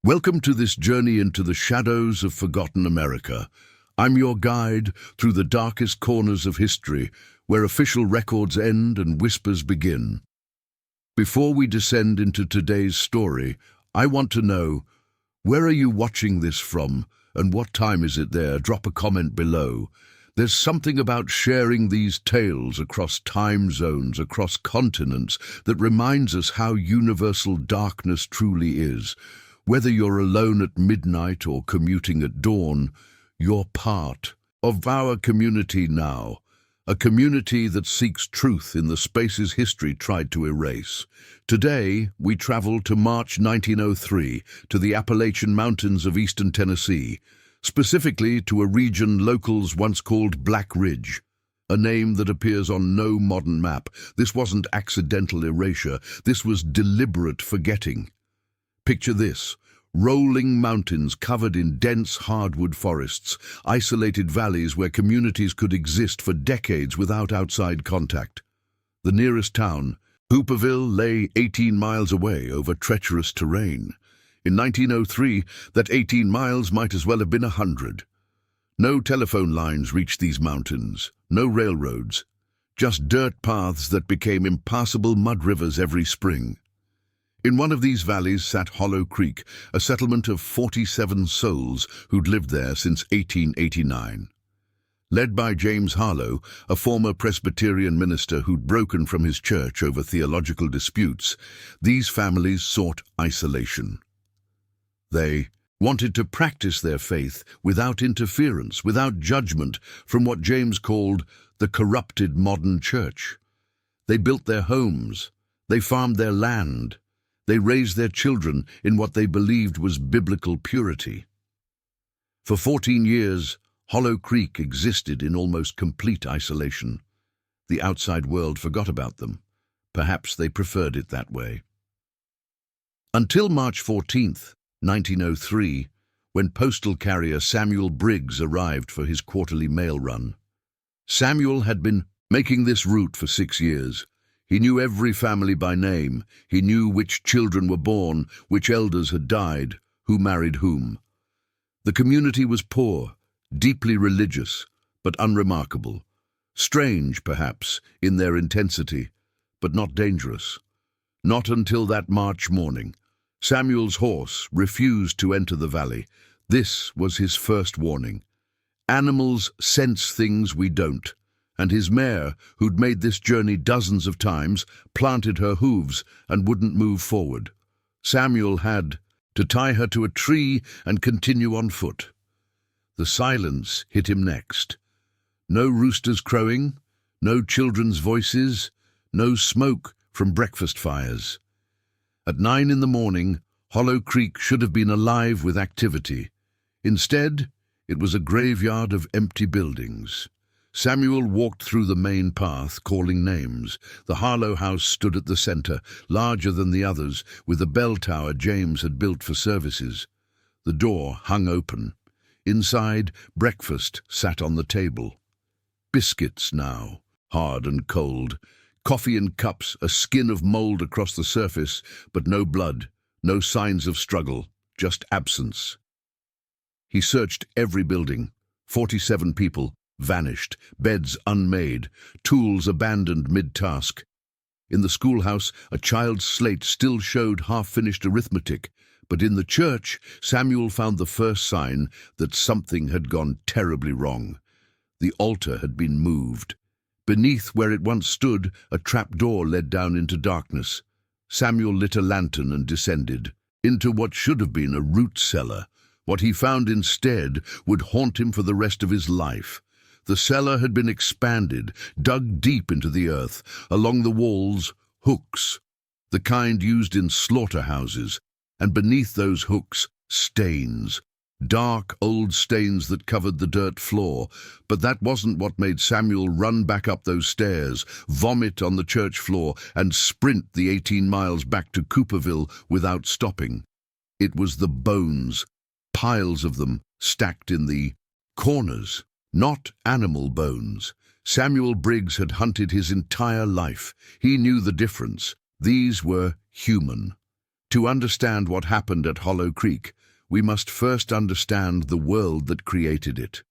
Welcome to this journey into the shadows of forgotten America. I'm your guide through the darkest corners of history, where official records end and whispers begin. Before we descend into today's story, I want to know, where are you watching this from, and what time is it there? Drop a comment below. There's something about sharing these tales across time zones, across continents, that reminds us how universal darkness truly is. Whether you're alone at midnight or commuting at dawn, you're part of our community now, a community that seeks truth in the spaces history tried to erase. Today, we travel to March 1903, to the Appalachian Mountains of eastern Tennessee, specifically to a region locals once called Black Ridge, a name that appears on no modern map. This wasn't accidental erasure, this was deliberate forgetting. Picture this: rolling mountains covered in dense hardwood forests, isolated valleys where communities could exist for decades without outside contact. The nearest town, Hooperville, lay 18 miles away over treacherous terrain. In 1903, that 18 miles might as well have been 100. No telephone lines reached these mountains, no railroads, just dirt paths that became impassable mud rivers every spring. In one of these valleys sat Hollow Creek, a settlement of 47 souls who'd lived there since 1889. Led by James Harlow, a former Presbyterian minister who'd broken from his church over theological disputes, these families sought isolation. They wanted to practice their faith without interference, without judgment from what James called the corrupted modern church. They built their homes, they farmed their land, they raised their children in what they believed was biblical purity. For 14 years, Hollow Creek existed in almost complete isolation. The outside world forgot about them. Perhaps they preferred it that way. Until March 14th, 1903, when postal carrier Samuel Briggs arrived for his quarterly mail run. Samuel had been making this route for 6 years. He knew every family by name. He knew which children were born, which elders had died, who married whom. The community was poor, deeply religious, but unremarkable. Strange, perhaps, in their intensity, but not dangerous. Not until that March morning. Samuel's horse refused to enter the valley. This was his first warning. Animals sense things we don't. And his mare, who'd made this journey dozens of times, planted her hooves and wouldn't move forward. Samuel had to tie her to a tree and continue on foot. The silence hit him next. No roosters crowing, no children's voices, no smoke from breakfast fires. At 9 in the morning, Hollow Creek should have been alive with activity. Instead, it was a graveyard of empty buildings. Samuel walked through the main path, calling names. The Harlow house stood at the center, larger than the others, with a bell tower James had built for services. The door hung open. Inside, breakfast sat on the table. Biscuits now, hard and cold. Coffee in cups, a skin of mold across the surface, but no blood, no signs of struggle, just absence. He searched every building. 47 people vanished, beds unmade, tools abandoned mid-task. In the schoolhouse, a child's slate still showed half-finished arithmetic, but in the church, Samuel found the first sign that something had gone terribly wrong. The altar had been moved. Beneath where it once stood, a trap-door led down into darkness. Samuel lit a lantern and descended into what should have been a root cellar. What he found instead would haunt him for the rest of his life. The cellar had been expanded, dug deep into the earth. Along the walls, hooks, the kind used in slaughterhouses, and beneath those hooks, stains. Dark, old stains that covered the dirt floor. But that wasn't what made Samuel run back up those stairs, vomit on the church floor, and sprint the 18 miles back to Cooperville without stopping. It was the bones, piles of them, stacked in the corners. Not animal bones. Samuel Briggs had hunted his entire life. He knew the difference. These were human. To understand what happened at Hollow Creek, we must first understand the world that created it.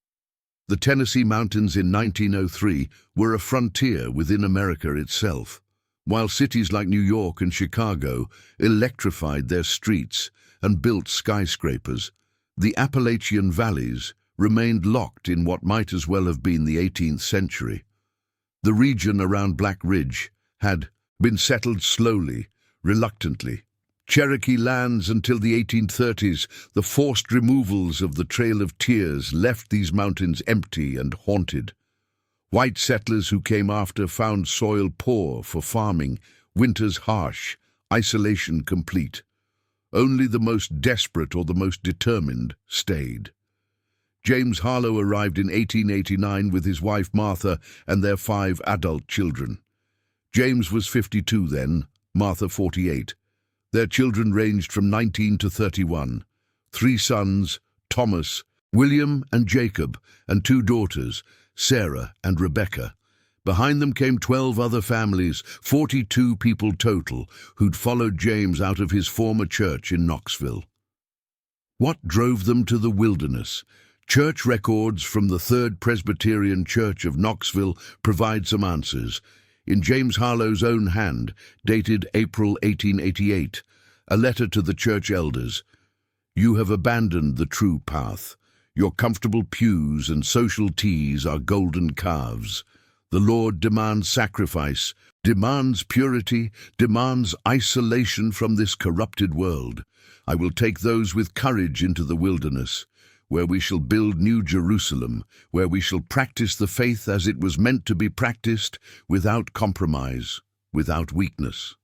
The Tennessee Mountains in 1903 were a frontier within America itself. While cities like New York and Chicago electrified their streets and built skyscrapers, the Appalachian valleys remained locked in what might as well have been the 18th century. The region around Black Ridge had been settled slowly, reluctantly. Cherokee lands until the 1830s, the forced removals of the Trail of Tears left these mountains empty and haunted. White settlers who came after found soil poor for farming, winters harsh, isolation complete. Only the most desperate or the most determined stayed. James Harlow arrived in 1889 with his wife Martha and their 5 adult children. James was 52 then, Martha 48. Their children ranged from 19 to 31. 3 sons, Thomas, William and Jacob, and 2 daughters, Sarah and Rebecca. Behind them came 12 other families, 42 people total, who'd followed James out of his former church in Knoxville. What drove them to the wilderness? Church records from the Third Presbyterian Church of Knoxville provide some answers. In James Harlow's own hand, dated April 1888, a letter to the church elders. You have abandoned the true path. Your comfortable pews and social teas are golden calves. The Lord demands sacrifice, demands purity, demands isolation from this corrupted world. I will take those with courage into the wilderness, where we shall build New Jerusalem, where we shall practice the faith as it was meant to be practiced, without compromise, without weakness.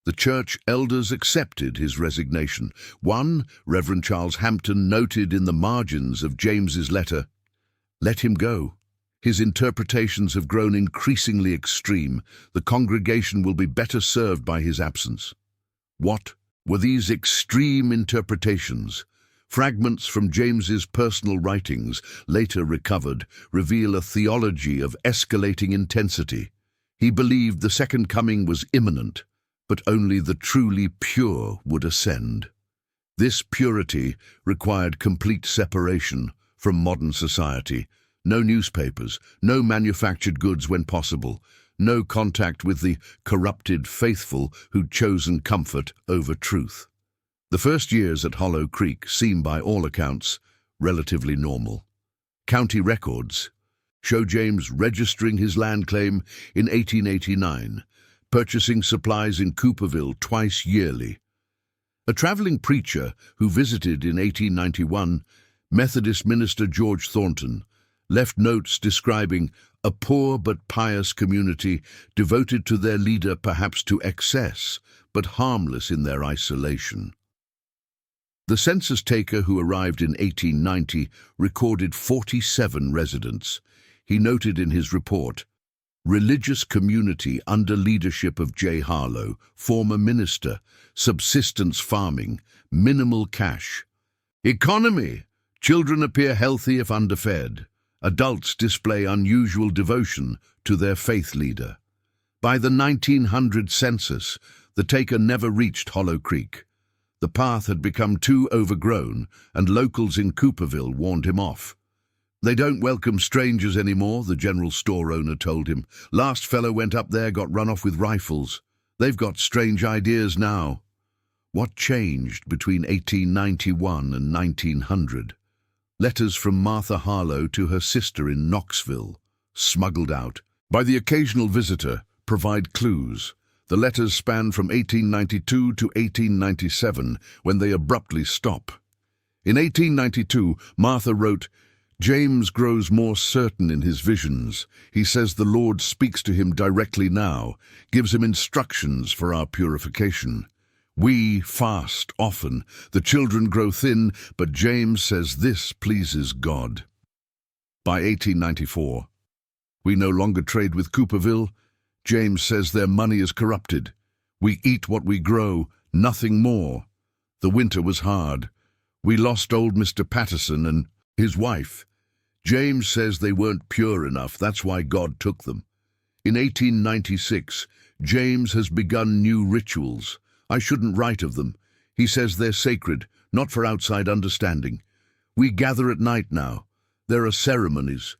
The church elders accepted his resignation. One, Reverend Charles Hampton, noted in the margins of James's letter, "Let him go. His interpretations have grown increasingly extreme. The congregation will be better served by his absence." What were these extreme interpretations? Fragments from James's personal writings, later recovered, reveal a theology of escalating intensity. He believed the second coming was imminent, but only the truly pure would ascend. This purity required complete separation from modern society. No newspapers, no manufactured goods when possible, no contact with the corrupted faithful who'd chosen comfort over truth. The first years at Hollow Creek seem, by all accounts, relatively normal. County records show James registering his land claim in 1889, purchasing supplies in Cooperville twice yearly. A traveling preacher who visited in 1891, Methodist minister George Thornton, left notes describing a poor but pious community devoted to their leader, perhaps to excess, but harmless in their isolation. The census taker who arrived in 1890 recorded 47 residents. He noted in his report, "Religious community under leadership of J. Harlow, former minister, subsistence farming, minimal cash. Economy, children appear healthy if underfed. Adults display unusual devotion to their faith leader." By the 1900 census, the taker never reached Hollow Creek. The path had become too overgrown, and locals in Cooperville warned him off. "They don't welcome strangers anymore," the general store owner told him. "Last fellow went up there, got run off with rifles. They've got strange ideas now." What changed between 1891 and 1900? Letters from Martha Harlow to her sister in Knoxville, smuggled out by the occasional visitor, provide clues. The letters span from 1892 to 1897, when they abruptly stop. In 1892, Martha wrote, "James grows more certain in his visions. He says the Lord speaks to him directly now, gives him instructions for our purification. We fast often. The children grow thin, but James says this pleases God." By 1894, "We no longer trade with Cooperville. James says their money is corrupted. We eat what we grow, nothing more. The winter was hard. We lost old Mr. Patterson and his wife. James says they weren't pure enough, that's why God took them." In 1896, James has begun new rituals. I shouldn't write of them. He says they're sacred, not for outside understanding. We gather at night now. There are ceremonies.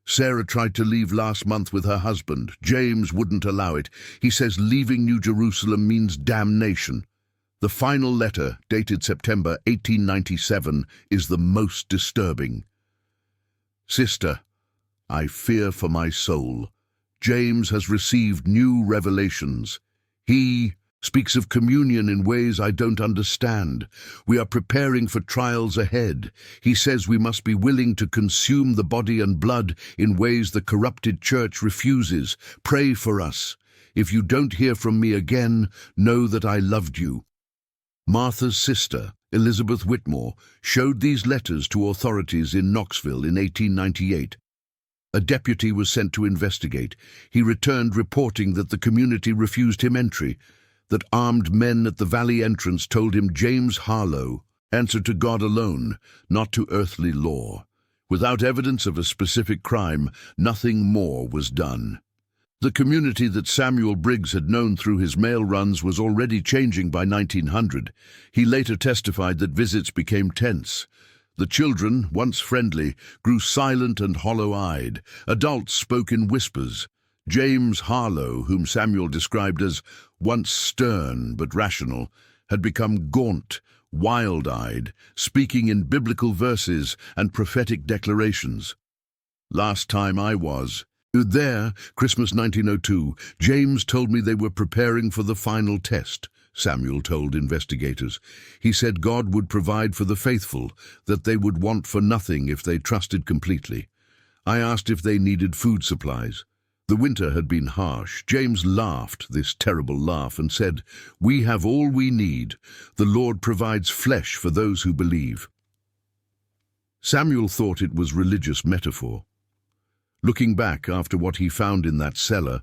Sarah tried to leave last month with her husband. James wouldn't allow it. He says leaving New Jerusalem means damnation. The final letter, dated September 1897, is the most disturbing. Sister, I fear for my soul. James has received new revelations. He speaks of communion in ways I don't understand. We are preparing for trials ahead. He says we must be willing to consume the body and blood in ways the corrupted church refuses. Pray for us. If you don't hear from me again, know that I loved you. Martha's sister, Elizabeth Whitmore, showed these letters to authorities in Knoxville in 1898. A deputy was sent to investigate. He returned reporting that the community refused him entry, that armed men at the valley entrance told him James Harlow answered to God alone, not to earthly law. Without evidence of a specific crime, nothing more was done. The community that Samuel Briggs had known through his mail runs was already changing by 1900. He later testified that visits became tense. The children, once friendly, grew silent and hollow-eyed. Adults spoke in whispers. James Harlow, whom Samuel described as once stern but rational, had become gaunt, wild-eyed, speaking in biblical verses and prophetic declarations. Last time I was there, Christmas 1902, James told me they were preparing for the final test, Samuel told investigators. He said God would provide for the faithful, that they would want for nothing if they trusted completely. I asked if they needed food supplies. The winter had been harsh. James laughed, this terrible laugh, and said, "We have all we need. The Lord provides flesh for those who believe." Samuel thought it was religious metaphor. Looking back after what he found in that cellar,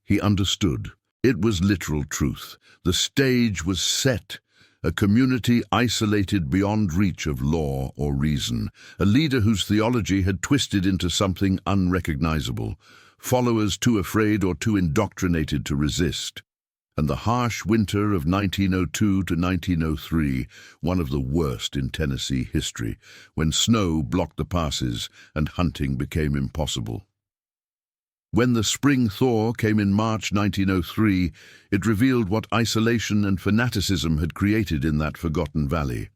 he understood. It was literal truth. The stage was set. A community isolated beyond reach of law or reason. A leader whose theology had twisted into something unrecognizable. Followers too afraid or too indoctrinated to resist. And the harsh winter of 1902 to 1903, one of the worst in Tennessee history, when snow blocked the passes and hunting became impossible. When the spring thaw came in March 1903, it revealed what isolation and fanaticism had created in that forgotten valley.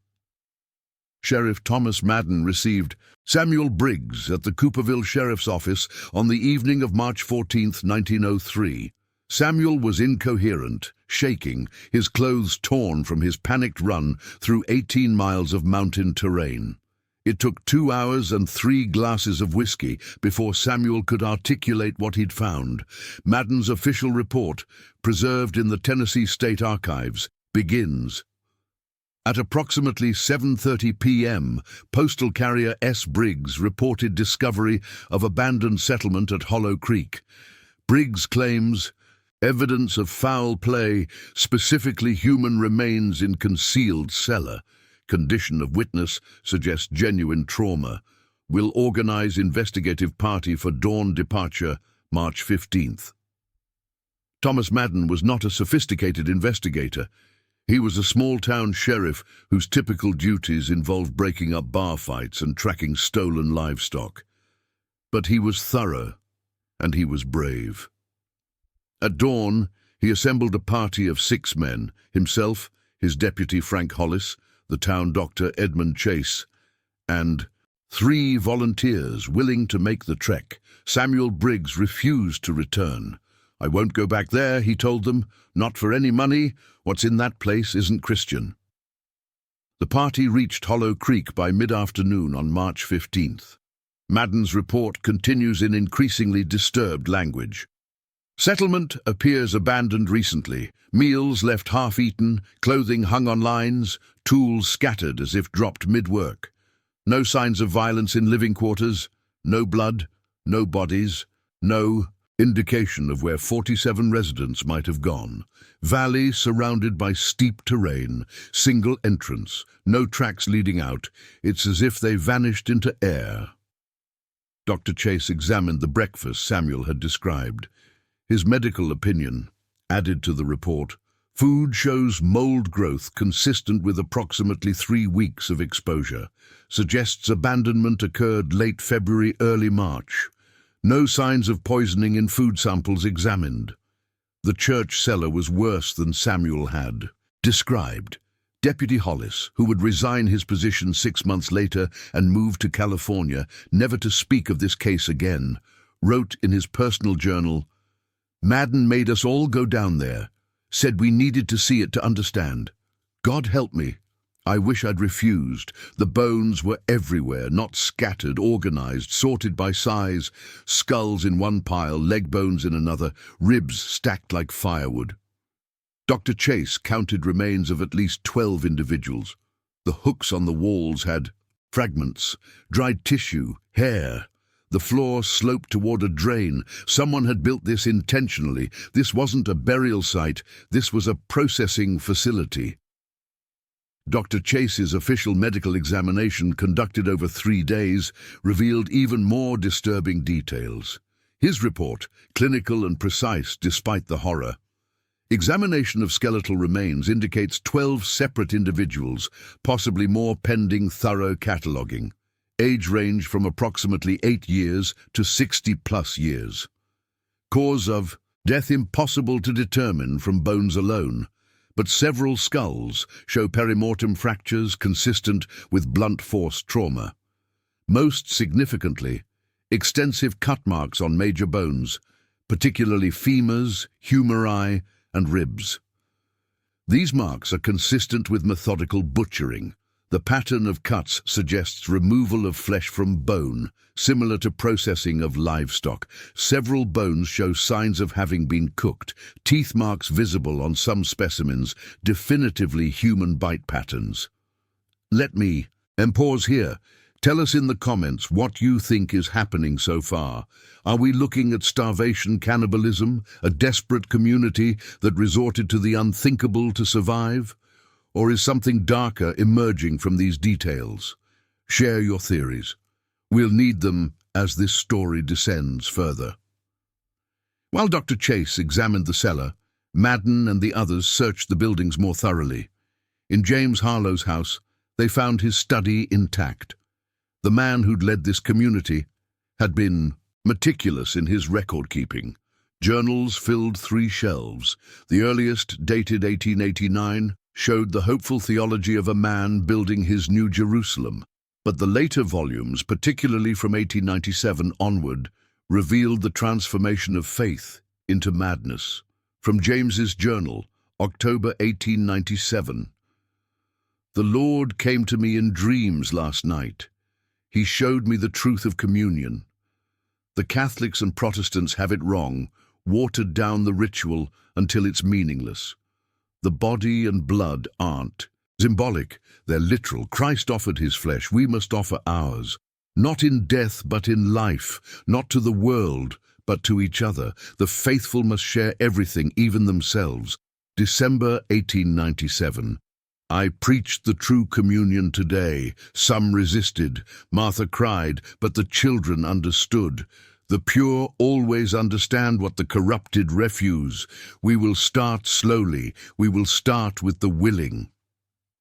Sheriff Thomas Madden received Samuel Briggs at the Cooperville Sheriff's Office on the evening of March 14, 1903. Samuel was incoherent, shaking, his clothes torn from his panicked run through 18 miles of mountain terrain. It took 2 hours and 3 glasses of whiskey before Samuel could articulate what he'd found. Madden's official report, preserved in the Tennessee State Archives, begins. At approximately 7:30 p.m., postal carrier S. Briggs reported discovery of abandoned settlement at Hollow Creek. Briggs claims evidence of foul play, specifically human remains in concealed cellar. Condition of witness suggests genuine trauma. Will organize investigative party for dawn departure, March 15th. Thomas Madden was not a sophisticated investigator. He was a small-town sheriff whose typical duties involved breaking up bar fights and tracking stolen livestock. But he was thorough, and he was brave. At dawn, he assembled a party of 6 men, himself, his deputy Frank Hollis, the town doctor Edmund Chase, and 3 volunteers willing to make the trek. Samuel Briggs refused to return. "I won't go back there," he told them. "Not for any money. What's in that place isn't Christian." The party reached Hollow Creek by mid-afternoon on March 15th. Madden's report continues in increasingly disturbed language. Settlement appears abandoned recently. Meals left half-eaten, clothing hung on lines, tools scattered as if dropped mid-work. No signs of violence in living quarters, no blood, no bodies, no indication of where 47 residents might have gone. Valley surrounded by steep terrain, single entrance, no tracks leading out. It's as if they vanished into air. Dr. Chase examined the breakfast Samuel had described. His medical opinion, added to the report, Food shows mold growth consistent with approximately 3 weeks of exposure. Suggests abandonment occurred late February, early March. No signs of poisoning in food samples examined. The church cellar was worse than Samuel had described. Deputy Hollis, who would resign his position 6 months later and move to California, never to speak of this case again, wrote in his personal journal, "Madden made us all go down there. Said we needed to see it to understand. God help me. I wish I'd refused. The bones were everywhere, not scattered, organized, sorted by size, skulls in one pile, leg bones in another, ribs stacked like firewood." Dr. Chase counted remains of at least 12 individuals. The hooks on the walls had fragments, dried tissue, hair. The floor sloped toward a drain. Someone had built this intentionally. This wasn't a burial site. This was a processing facility. Dr. Chase's official medical examination, conducted over 3 days, revealed even more disturbing details. His report, clinical and precise despite the horror. Examination of skeletal remains indicates 12 separate individuals, possibly more pending thorough cataloguing. Age range from approximately 8 years to 60+ years. Cause of death impossible to determine from bones alone, but several skulls show perimortem fractures consistent with blunt force trauma. Most significantly, extensive cut marks on major bones, particularly femurs, humeri, and ribs. These marks are consistent with methodical butchering. The pattern of cuts suggests removal of flesh from bone, similar to processing of livestock. Several bones show signs of having been cooked, teeth marks visible on some specimens, definitively human bite patterns. Let me pause here. Tell us in the comments what you think is happening so far. Are we looking at starvation cannibalism, a desperate community that resorted to the unthinkable to survive? Or is something darker emerging from these details? Share your theories. We'll need them as this story descends further. While Dr. Chase examined the cellar, Madden and the others searched the buildings more thoroughly. In James Harlow's house, they found his study intact. The man who'd led this community had been meticulous in his record-keeping. Journals filled 3 shelves. The earliest, dated 1889, showed the hopeful theology of a man building his New Jerusalem, but the later volumes, particularly from 1897 onward, revealed the transformation of faith into madness. From James's journal, October 1897. "The Lord came to me in dreams last night. He showed me the truth of communion. The Catholics and Protestants have it wrong, watered down the ritual until it's meaningless. The body and blood aren't symbolic, they're literal. Christ offered his flesh, we must offer ours. Not in death, but in life. Not to the world, but to each other. The faithful must share everything, even themselves." December 1897. "I preached the true communion today. Some resisted. Martha cried, but the children understood. The pure always understand what the corrupted refuse. We will start slowly. We will start with the willing."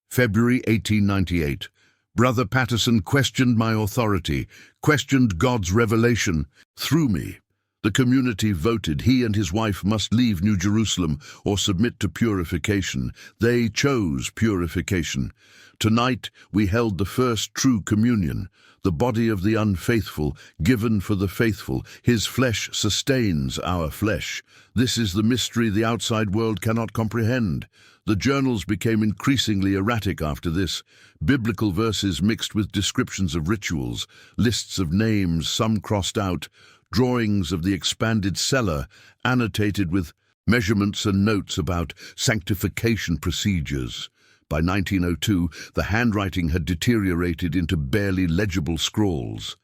February 1898. "Brother Patterson questioned my authority, questioned God's revelation through me. The community voted he and his wife must leave New Jerusalem or submit to purification. They chose purification. Tonight we held the first true communion, the body of the unfaithful, given for the faithful. His flesh sustains our flesh. This is the mystery the outside world cannot comprehend." The journals became increasingly erratic after this. Biblical verses mixed with descriptions of rituals, lists of names, some crossed out, drawings of the expanded cellar, annotated with measurements and notes about sanctification procedures. By 1902, the handwriting had deteriorated into barely legible scrawls.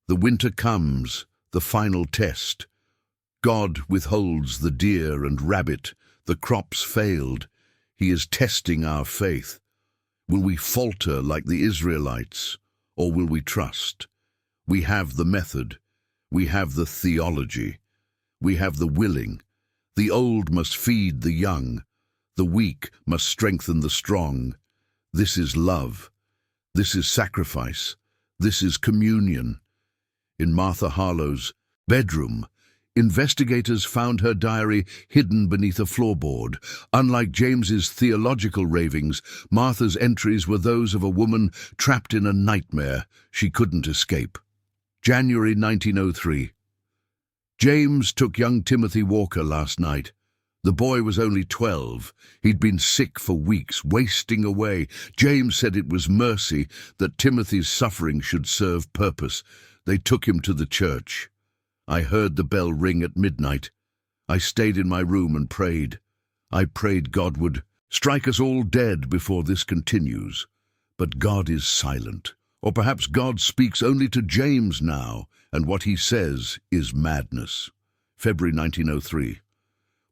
"The winter comes, the final test. God withholds the deer and rabbit. The crops failed. He is testing our faith. Will we falter like the Israelites, or will we trust? We have the method. We have the theology. We have the willing. The old must feed the young. The weak must strengthen the strong. This is love. This is sacrifice. This is communion. In Martha Harlow's bedroom, investigators found her diary hidden beneath a floorboard. Unlike James's theological ravings, Martha's entries were those of a woman trapped in a nightmare she couldn't escape. January 1903. James took young Timothy Walker last night. The boy was only 12. He'd been sick for weeks, wasting away. James said it was mercy that Timothy's suffering should serve purpose. They took him to the church. I heard the bell ring at midnight. I stayed in my room and prayed. I prayed God would strike us all dead before this continues. But God is silent. Or perhaps God speaks only to James now, and what he says is madness. February 1903.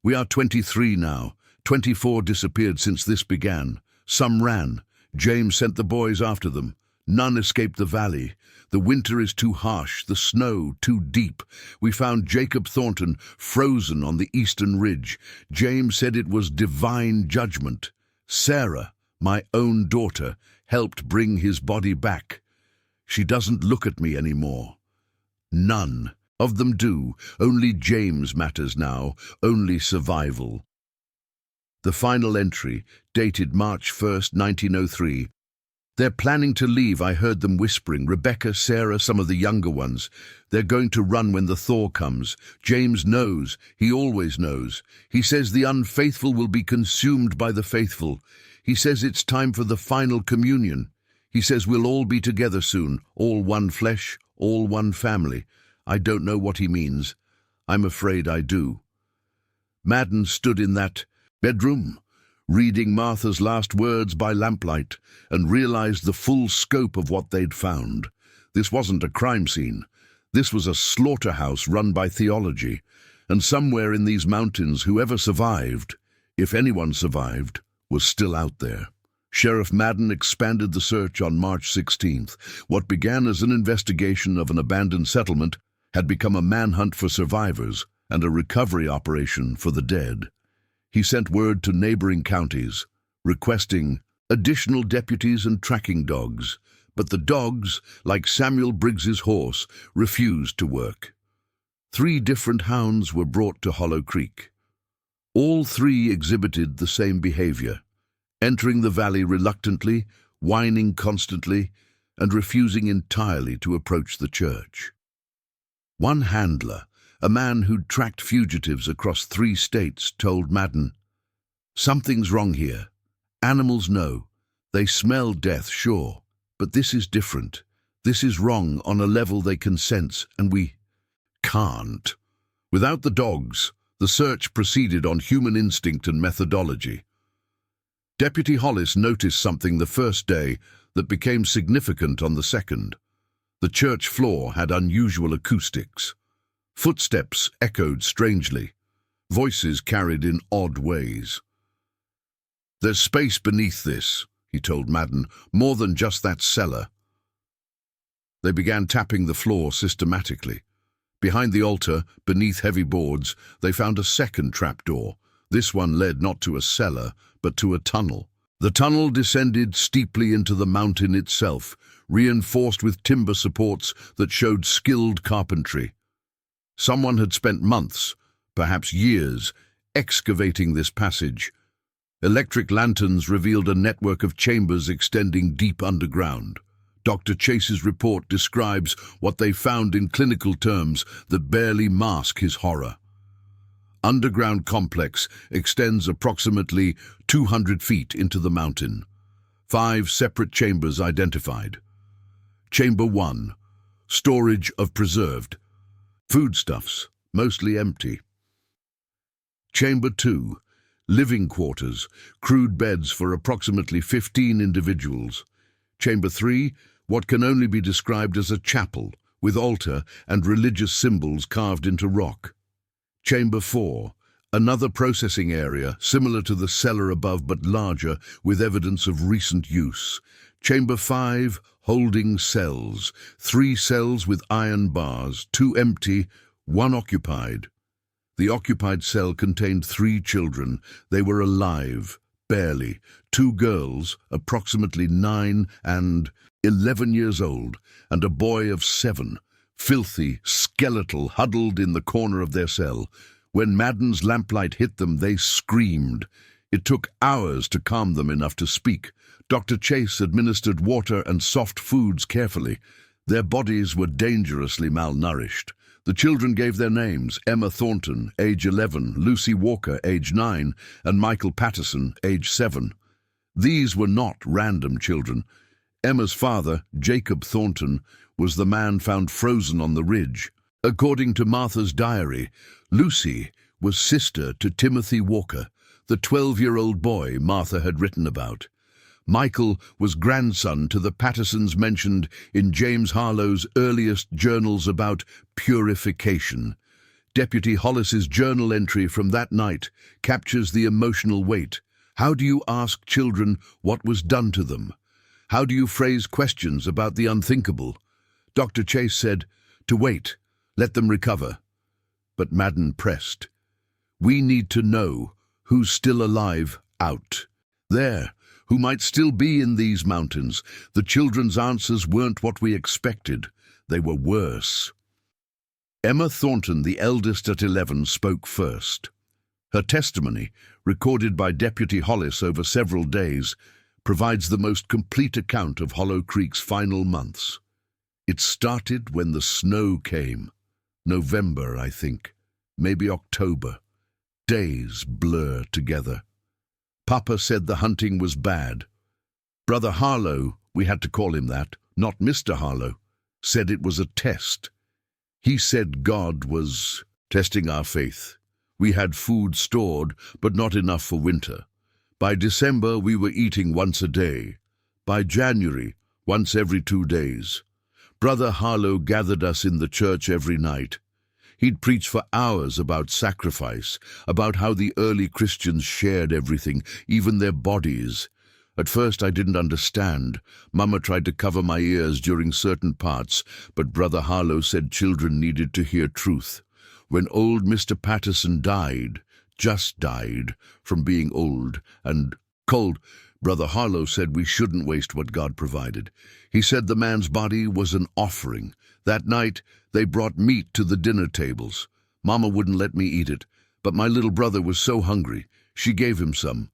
We are 23 now. 24 disappeared since this began. Some ran. James sent the boys after them. None escaped the valley. The winter is too harsh, the snow too deep. We found Jacob Thornton frozen on the eastern ridge. James said it was divine judgment. Sarah, my own daughter, helped bring his body back. She doesn't look at me anymore. None of them do. Only James matters now, only survival. The final entry, dated March 1st, 1903. They're planning to leave, I heard them whispering. Rebecca, Sarah, some of the younger ones. They're going to run when the thaw comes. James knows. He always knows. He says the unfaithful will be consumed by the faithful. He says it's time for the final communion. He says we'll all be together soon, all one flesh, all one family. I don't know what he means. I'm afraid I do. Madden stood in that bedroom, reading Martha's last words by lamplight, and realized the full scope of what they'd found. This wasn't a crime scene. This was a slaughterhouse run by theology, and somewhere in these mountains whoever survived, if anyone survived, was still out there. Sheriff Madden expanded the search on March 16th. What began as an investigation of an abandoned settlement had become a manhunt for survivors and a recovery operation for the dead. He sent word to neighboring counties, requesting additional deputies and tracking dogs, but the dogs, like Samuel Briggs's horse, refused to work. 3 different hounds were brought to Hollow Creek. All 3 exhibited the same behavior, entering the valley reluctantly, whining constantly, and refusing entirely to approach the church. One handler, a man who'd tracked fugitives across 3 states, told Madden, "Something's wrong here. Animals know. They smell death, sure. But this is different. This is wrong on a level they can sense, and we can't." Without the dogs, the search proceeded on human instinct and methodology. Deputy Hollis noticed something the first day that became significant on the second. The church floor had unusual acoustics. Footsteps echoed strangely. Voices carried in odd ways. "There's space beneath this," he told Madden, "more than just that cellar." They began tapping the floor systematically. Behind the altar, beneath heavy boards, they found a second trapdoor. This one led not to a cellar, but to a tunnel. The tunnel descended steeply into the mountain itself, reinforced with timber supports that showed skilled carpentry. Someone had spent months, perhaps years, excavating this passage. Electric lanterns revealed a network of chambers extending deep underground. Dr. Chase's report describes what they found in clinical terms that barely mask his horror. Underground complex extends approximately 200 feet into the mountain. 5 separate chambers identified. Chamber 1, storage of preserved foodstuffs, mostly empty. Chamber 2, living quarters, crude beds for approximately 15 individuals. Chamber 3, what can only be described as a chapel, with altar and religious symbols carved into rock. Chamber 4, another processing area, similar to the cellar above but larger, with evidence of recent use. Chamber 5, holding cells. 3 cells with iron bars, 2 empty, 1 occupied. The occupied cell contained 3 children. They were alive, barely. 2 girls, approximately 9 and 11 years old, and a boy of 7, filthy, skeletal, huddled in the corner of their cell. When Madden's lamplight hit them, they screamed. It took hours to calm them enough to speak. Dr. Chase administered water and soft foods carefully. Their bodies were dangerously malnourished. The children gave their names: Emma Thornton, age 11, Lucy Walker, age 9, and Michael Patterson, age 7. These were not random children. Emma's father, Jacob Thornton, was the man found frozen on the ridge. According to Martha's diary, Lucy was sister to Timothy Walker, the 12-year-old boy Martha had written about. Michael was grandson to the Pattersons mentioned in James Harlow's earliest journals about purification. Deputy Hollis's journal entry from that night captures the emotional weight. How do you ask children what was done to them? How do you phrase questions about the unthinkable? Dr. Chase said, to wait, let them recover. But Madden pressed. We need to know who's still alive out there, who might still be in these mountains. The children's answers weren't what we expected. They were worse. Emma Thornton, the eldest at 11, spoke first. Her testimony, recorded by Deputy Hollis over several days, provides the most complete account of Hollow Creek's final months. It started when the snow came. November, I think. Maybe October. Days blur together. Papa said the hunting was bad. Brother Harlow, we had to call him that, not Mr. Harlow, said it was a test. He said God was testing our faith. We had food stored, but not enough for winter. By December, we were eating once a day. By January, once every 2 days. Brother Harlow gathered us in the church every night. He'd preach for hours about sacrifice, about how the early Christians shared everything, even their bodies. At first I didn't understand. Mama tried to cover my ears during certain parts, but Brother Harlow said children needed to hear truth. When old Mr. Patterson died, just died, from being old and cold, Brother Harlow said we shouldn't waste what God provided. He said the man's body was an offering. That night, they brought meat to the dinner tables. Mama wouldn't let me eat it, but my little brother was so hungry. She gave him some.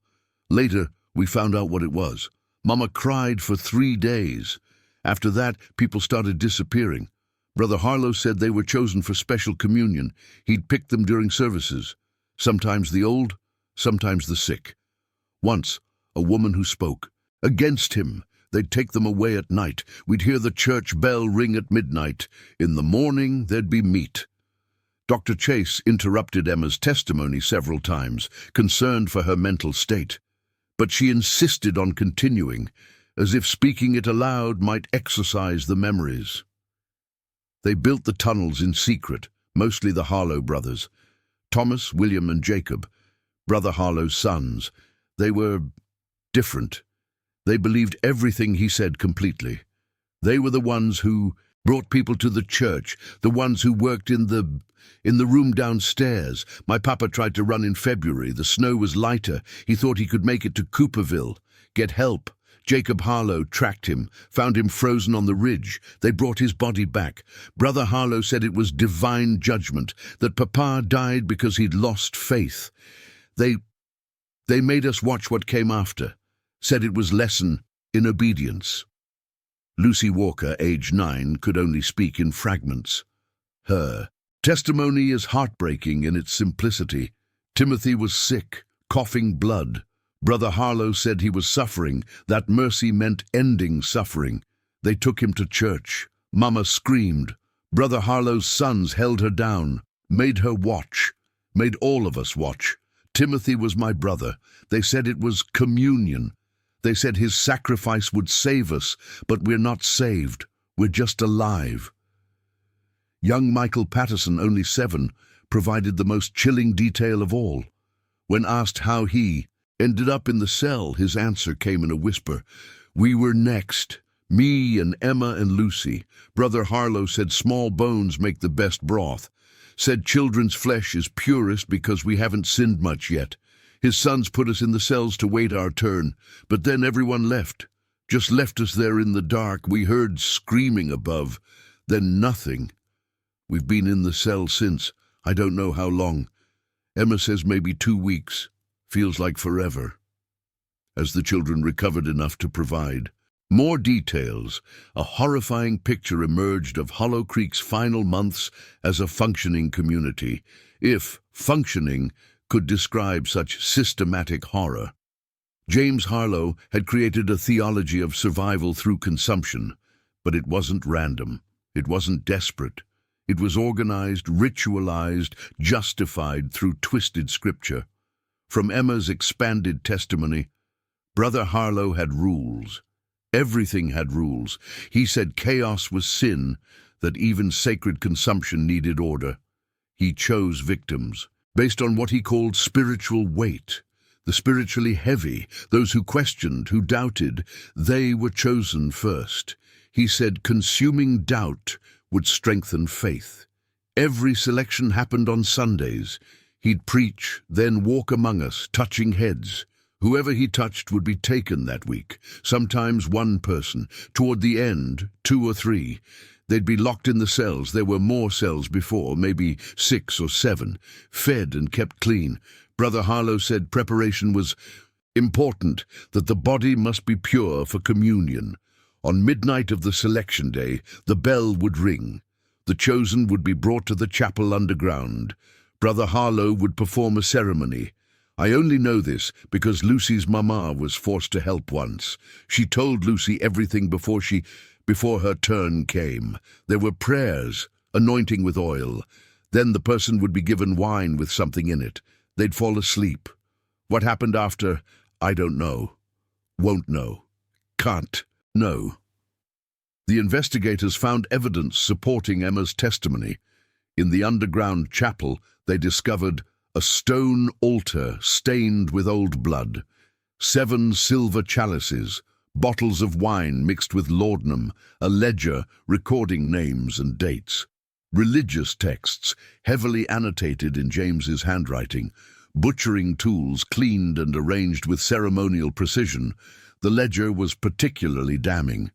Later, we found out what it was. Mama cried for 3 days. After that, people started disappearing. Brother Harlow said they were chosen for special communion. He'd picked them during services. Sometimes the old, sometimes the sick. Once, a woman who spoke. Against him. They'd take them away at night. We'd hear the church bell ring at midnight. In the morning, there'd be meat. Dr. Chase interrupted Emma's testimony several times, concerned for her mental state. But she insisted on continuing, as if speaking it aloud might exorcise the memories. They built the tunnels in secret, mostly the Harlow brothers. Thomas, William, and Jacob, Brother Harlow's sons. They were different. They believed everything he said completely. They were the ones who brought people to the church, the ones who worked in the room downstairs. My papa tried to run in February. The snow was lighter. He thought he could make it to Cooperville, get help. Jacob Harlow tracked him, found him frozen on the ridge. They brought his body back. Brother Harlow said it was divine judgment, that Papa died because he'd lost faith. They made us watch what came after, said it was lesson in obedience. Lucy Walker, age 9, could only speak in fragments. Her testimony is heartbreaking in its simplicity. Timothy was sick, coughing blood. Brother Harlow said he was suffering. That mercy meant ending suffering. They took him to church. Mama screamed. Brother Harlow's sons held her down, made her watch, made all of us watch. Timothy was my brother. They said it was communion. They said his sacrifice would save us, but we're not saved. We're just alive. Young Michael Patterson, only 7, provided the most chilling detail of all. When asked how he ended up in the cell, his answer came in a whisper. We were next. Me and Emma and Lucy. Brother Harlow said small bones make the best broth. Said children's flesh is purest because we haven't sinned much yet. His sons put us in the cells to wait our turn, but then everyone left. Just left us there in the dark. We heard screaming above, then nothing. We've been in the cell since. I don't know how long. Emma says maybe 2 weeks. Feels like forever. As the children recovered enough to provide more details, a horrifying picture emerged of Hollow Creek's final months as a functioning community, if functioning could describe such systematic horror. James Harlow had created a theology of survival through consumption, but it wasn't random. It wasn't desperate. It was organized, ritualized, justified through twisted scripture. From Emma's expanded testimony, Brother Harlow had rules. Everything had rules. He said chaos was sin, that even sacred consumption needed order. He chose victims based on what he called spiritual weight. The spiritually heavy, those who questioned, who doubted, they were chosen first. He said consuming doubt would strengthen faith. Every selection happened on Sundays. He'd preach, then walk among us, touching heads. Whoever he touched would be taken that week, sometimes one person. Toward the end, 2 or 3. They'd be locked in the cells. There were more cells before, maybe 6 or 7, fed and kept clean. Brother Harlow said preparation was important, that the body must be pure for communion. On midnight of the selection day, the bell would ring. The chosen would be brought to the chapel underground. Brother Harlow would perform a ceremony. I only know this because Lucy's mama was forced to help once. She told Lucy everything before her turn came. There were prayers, anointing with oil. Then the person would be given wine with something in it. They'd fall asleep. What happened after, I don't know. Won't know. Can't know. The investigators found evidence supporting Emma's testimony. In the underground chapel, they discovered a stone altar stained with old blood, 7 silver chalices, bottles of wine mixed with laudanum, a ledger recording names and dates, religious texts heavily annotated in James's handwriting, butchering tools cleaned and arranged with ceremonial precision. The ledger was particularly damning.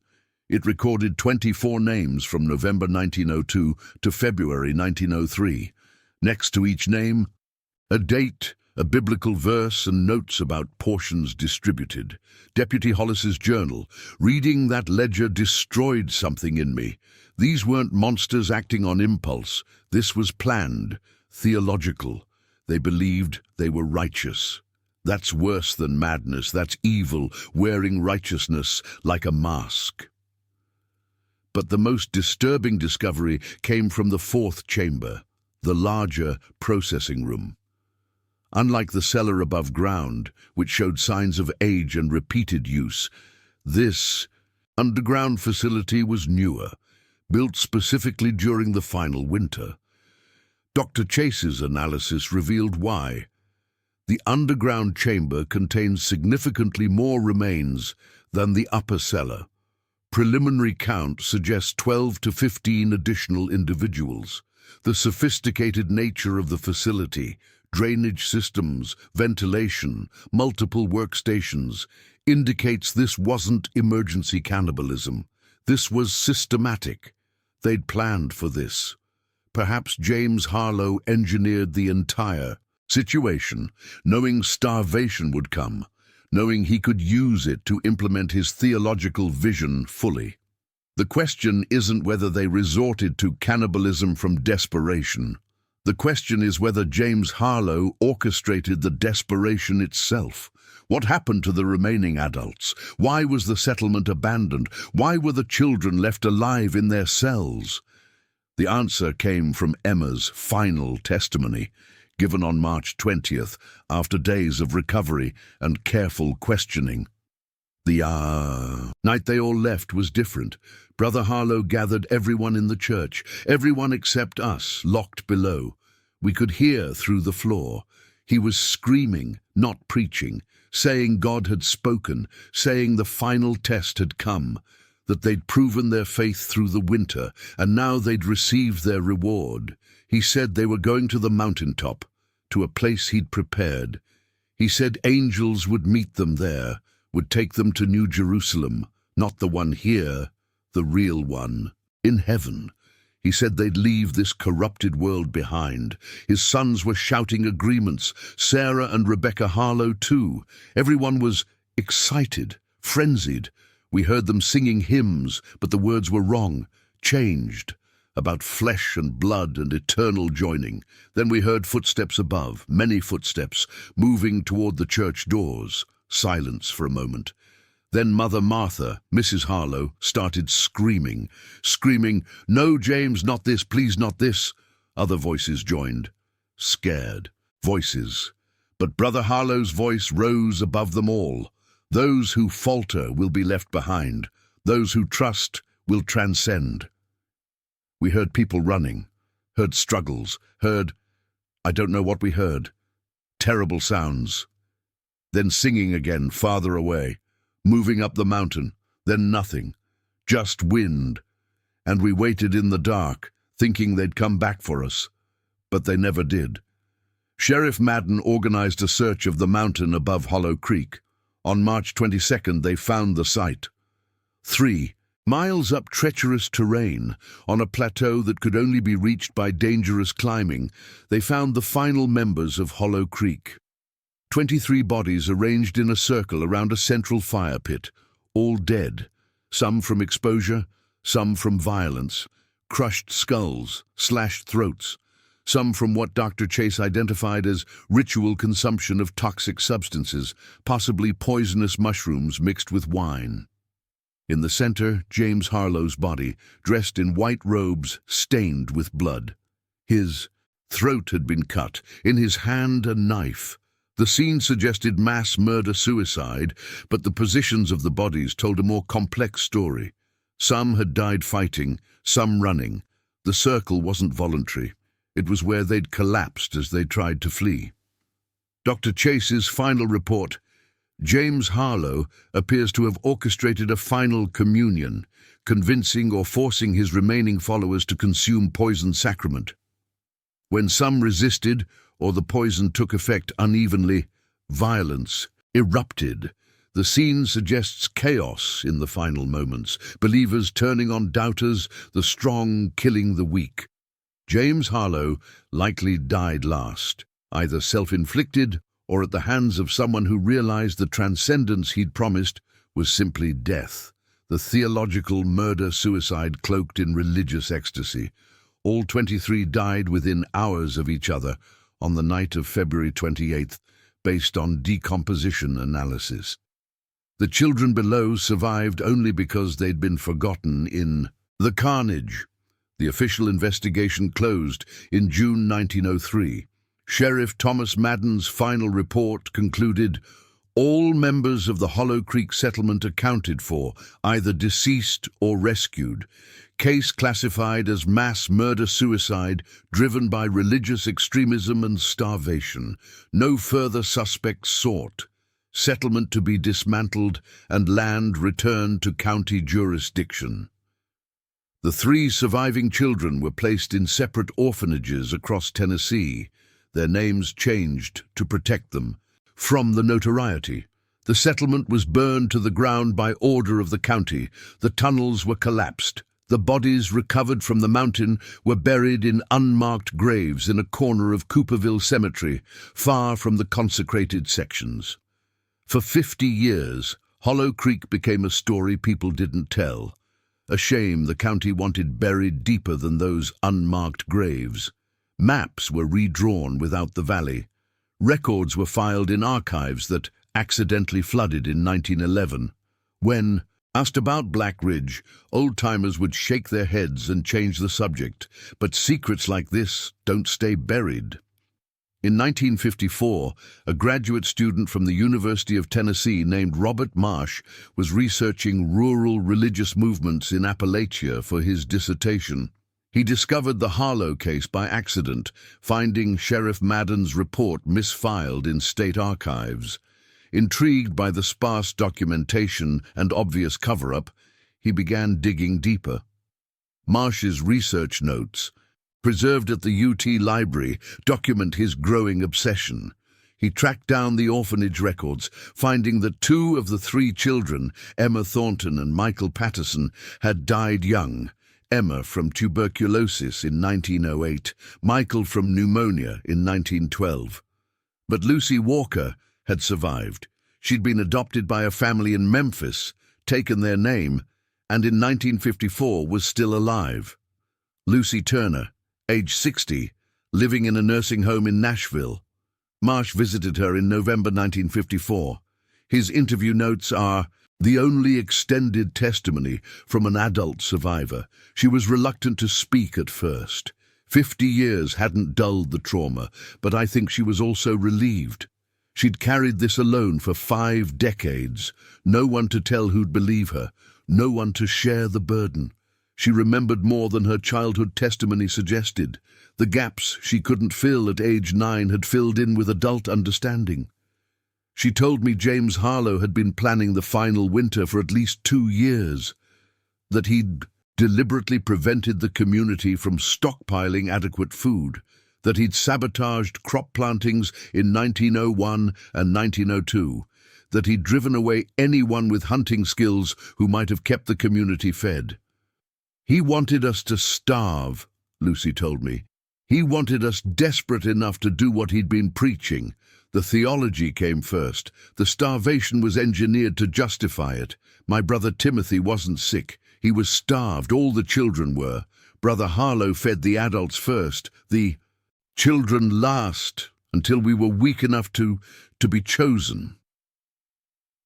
It recorded 24 names from November 1902 to February 1903. Next to each name, a date, a biblical verse, and notes about portions distributed. Deputy Hollis's journal. Reading that ledger destroyed something in me. These weren't monsters acting on impulse. This was planned, theological. They believed they were righteous. That's worse than madness. That's evil, wearing righteousness like a mask. But the most disturbing discovery came from the 4th chamber, the larger processing room. Unlike the cellar above ground, which showed signs of age and repeated use, this underground facility was newer, built specifically during the final winter. Dr. Chase's analysis revealed why. The underground chamber contains significantly more remains than the upper cellar. Preliminary count suggests 12 to 15 additional individuals. The sophisticated nature of the facility, drainage systems, ventilation, multiple workstations, indicates this wasn't emergency cannibalism. This was systematic. They'd planned for this. Perhaps James Harlow engineered the entire situation, knowing starvation would come, knowing he could use it to implement his theological vision fully. The question isn't whether they resorted to cannibalism from desperation. The question is whether James Harlow orchestrated the desperation itself. What happened to the remaining adults? Why was the settlement abandoned? Why were the children left alive in their cells? The answer came from Emma's final testimony, given on March 20th, after days of recovery and careful questioning. The night they all left was different. Brother Harlow gathered everyone in the church, everyone except us, locked below. We could hear through the floor. He was screaming, not preaching, saying God had spoken, saying the final test had come. that they'd proven their faith through the winter, and now they'd received their reward. He said they were going to the mountaintop, to a place he'd prepared. He said angels would meet them there, would take them to New Jerusalem, not the one here, the real one, in heaven. He said they'd leave this corrupted world behind. His sons were shouting agreements, Sarah and Rebecca Harlow too. Everyone was excited, frenzied. We heard them singing hymns, but the words were wrong, changed, about flesh and blood and eternal joining. Then we heard footsteps above, many footsteps, moving toward the church doors. Silence for a moment. Then Mother Martha, Mrs. Harlow, started screaming, "No, James, not this, please, not this." Other voices joined. Scared voices. But Brother Harlow's voice rose above them all. Those who falter will be left behind. Those who trust will transcend. We heard people running, heard struggles, I don't know what we heard. Terrible sounds. Then singing again, farther away. Moving up the mountain, then nothing, just wind. And we waited in the dark, thinking they'd come back for us. But they never did. Sheriff Madden organized a search of the mountain above Hollow Creek. On March 22nd, they found the site. 3 miles up treacherous terrain, on a plateau that could only be reached by dangerous climbing, they found the final members of Hollow Creek. 23 bodies arranged in a circle around a central fire pit, all dead, some from exposure, some from violence, crushed skulls, slashed throats, some from what Dr. Chase identified as ritual consumption of toxic substances, possibly poisonous mushrooms mixed with wine. In the center, James Harlow's body, dressed in white robes stained with blood. His throat had been cut, in his hand a knife. The scene suggested mass murder-suicide, but the positions of the bodies told a more complex story. Some had died fighting, some running. The circle wasn't voluntary. It was where they'd collapsed as they tried to flee. Dr. Chase's final report: James Harlow appears to have orchestrated a final communion, convincing or forcing his remaining followers to consume poison sacrament. When some resisted, or the poison took effect unevenly, violence erupted. The scene suggests chaos in the final moments, believers turning on doubters, the strong killing the weak. James Harlow likely died last, either self-inflicted or at the hands of someone who realized the transcendence he'd promised was simply death, the theological murder-suicide cloaked in religious ecstasy. All 23 died within hours of each other, on the night of February 28th, based on decomposition analysis. The children below survived only because they'd been forgotten in the carnage. The official investigation closed in June 1903. Sheriff Thomas Madden's final report concluded, all members of the Hollow Creek settlement accounted for, either deceased or rescued. Case classified as mass murder-suicide driven by religious extremism and starvation. No further suspects sought. Settlement to be dismantled and land returned to county jurisdiction. The 3 surviving children were placed in separate orphanages across Tennessee, their names changed to protect them from the notoriety. The settlement was burned to the ground by order of the county. The tunnels were collapsed. The bodies recovered from the mountain were buried in unmarked graves in a corner of Cooperville Cemetery, far from the consecrated sections. For 50 years, Hollow Creek became a story people didn't tell. A shame the county wanted buried deeper than those unmarked graves. Maps were redrawn without the valley. Records were filed in archives that accidentally flooded in 1911. When asked about Black Ridge, old-timers would shake their heads and change the subject, but secrets like this don't stay buried. In 1954, a graduate student from the University of Tennessee named Robert Marsh was researching rural religious movements in Appalachia for his dissertation. He discovered the Harlow case by accident, finding Sheriff Madden's report misfiled in state archives. Intrigued by the sparse documentation and obvious cover-up, he began digging deeper. Marsh's research notes, preserved at the UT Library, document his growing obsession. He tracked down the orphanage records, finding that 2 of the 3 children, Emma Thornton and Michael Patterson, had died young. Emma from tuberculosis in 1908, Michael from pneumonia in 1912. But Lucy Walker had survived. She'd been adopted by a family in Memphis, taken their name, and in 1954 was still alive. Lucy Turner, age 60, living in a nursing home in Nashville. Marsh visited her in November 1954. His interview notes are the only extended testimony from an adult survivor. She was reluctant to speak at first. 50 years hadn't dulled the trauma, but I think she was also relieved. She'd carried this alone for 5 decades. No one to tell who'd believe her, no one to share the burden. She remembered more than her childhood testimony suggested. The gaps she couldn't fill at age 9 had filled in with adult understanding. She told me James Harlow had been planning the final winter for at least 2 years, that he'd deliberately prevented the community from stockpiling adequate food, that he'd sabotaged crop plantings in 1901 and 1902, that he'd driven away anyone with hunting skills who might have kept the community fed. He wanted us to starve, Lucy told me. He wanted us desperate enough to do what he'd been preaching. The theology came first. The starvation was engineered to justify it. My brother Timothy wasn't sick. He was starved. All the children were. Brother Harlow fed the adults first, the children last, until we were weak enough to be chosen.